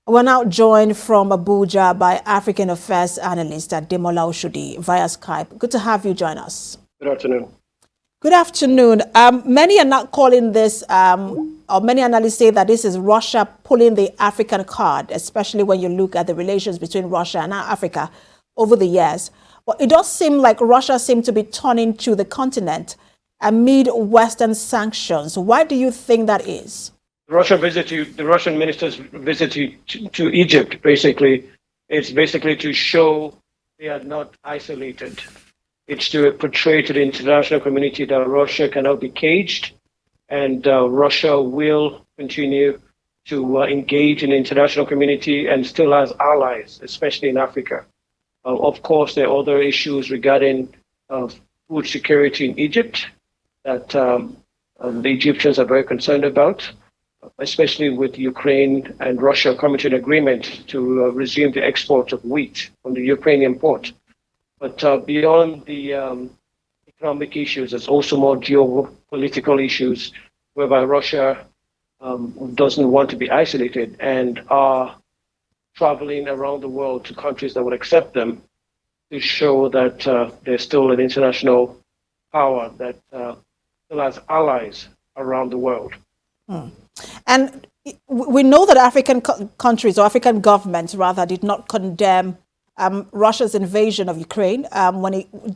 We're now joined from Abuja by African Affairs Analyst Ademola Oshodi via Skype. Good to have you join us. Good afternoon. Good afternoon. Many are not calling this, or many analysts say that this is Russia pulling the African card, especially when you look at the relations between Russia and Africa over the years. But it does seem like Russia seems to be turning to the continent amid Western sanctions. Why do you think that is? The Russian minister's visit to Egypt, basically, it's basically to show they are not isolated. It's to portray to the international community that Russia cannot be caged, and Russia will continue to engage in the international community and still has allies, especially in Africa. Of course, there are other issues regarding food security in Egypt that the Egyptians are very concerned about, especially with Ukraine and Russia coming to an agreement to resume the export of wheat from the Ukrainian port. But beyond the economic issues, there's also more geopolitical issues whereby Russia doesn't want to be isolated and are traveling around the world to countries that would accept them to show that there's still an international power that still has allies around the world. And we know that African countries, or African governments rather, did not condemn Russia's invasion of Ukraine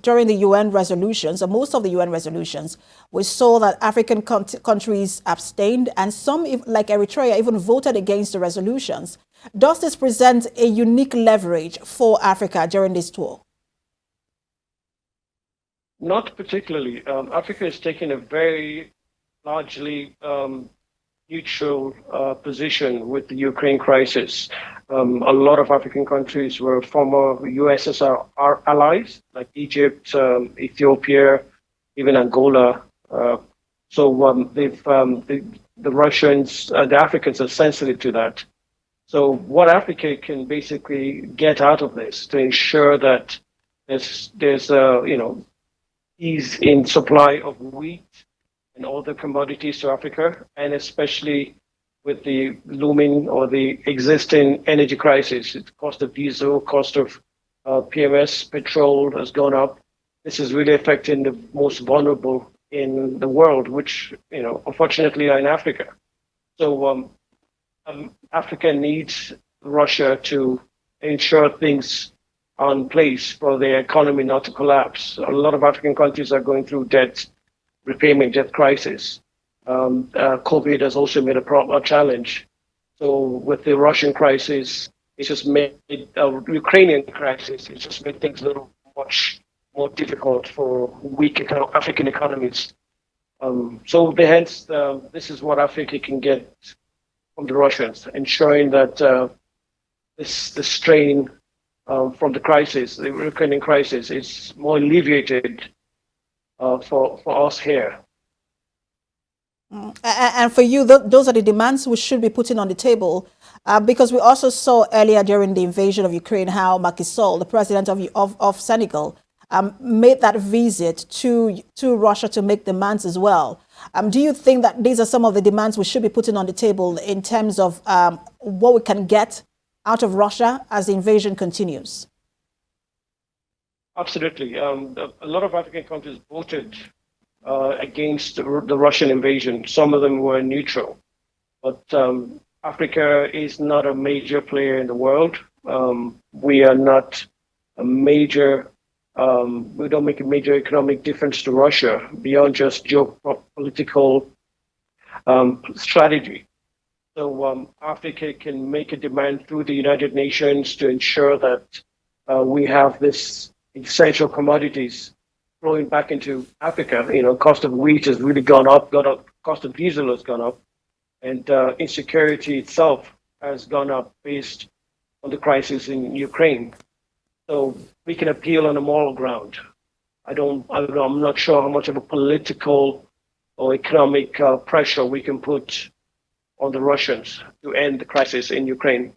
during the UN resolutions, or most of the UN resolutions. We saw that African countries abstained, and some, like Eritrea, even voted against the resolutions. Does this present a unique leverage for Africa during this tour? Not particularly. Africa is taking a very largely neutral position with the Ukraine crisis. A lot of African countries were former USSR allies, like Egypt, Ethiopia, even Angola. The Russians, the Africans are sensitive to that. So what Africa can basically get out of this to ensure that there's ease in supply of wheat and other commodities to Africa, and especially with the looming or the existing energy crisis. The cost of diesel, cost of PMS, petrol has gone up. This is really affecting the most vulnerable in the world, which, unfortunately are in Africa. So Africa needs Russia to ensure things are in place for their economy not to collapse. A lot of African countries are going through debt repayment, debt crisis. COVID has also made a challenge. So with the Russian crisis, it's just made Ukrainian crisis. It's just made things a little much more difficult for weak African economies. This is what Africa can get from the Russians, ensuring that the strain from the crisis, the Ukrainian crisis, is more alleviated for us here. And for you, those are the demands we should be putting on the table, because we also saw earlier during the invasion of Ukraine how Macky Sall, the president of Senegal, made that visit to Russia to make demands as well. Do you think that these are some of the demands we should be putting on the table in terms of what we can get out of Russia as the invasion continues? Absolutely. A lot of African countries voted against the Russian invasion. Some of them were neutral. But Africa is not a major player in the world. We are not a major, we don't make a major economic difference to Russia beyond just geopolitical strategy. So Africa can make a demand through the United Nations to ensure that we have this essential commodities flowing back into Africa. Cost of wheat has really gone up, cost of diesel has gone up, and insecurity itself has gone up based on the crisis in Ukraine. So we can appeal on a moral ground. I'm not sure how much of a political or economic pressure we can put on the Russians to end the crisis in Ukraine,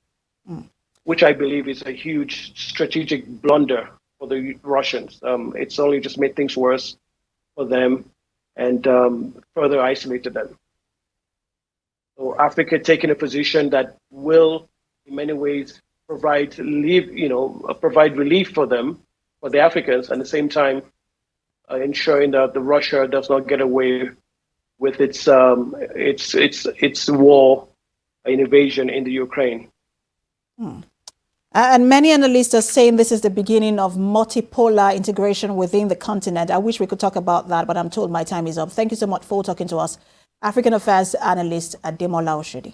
which I believe is a huge strategic blunder for the Russians. It's only just made things worse for them and further isolated them. So Africa taking a position that will in many ways provide relief for them, for the Africans, and at the same time ensuring that the Russia does not get away with its war invasion in the Ukraine. And many analysts are saying this is the beginning of multipolar integration within the continent. I wish we could talk about that, but I'm told my time is up. Thank you so much for talking to us. African Affairs Analyst Ademola Oshodi.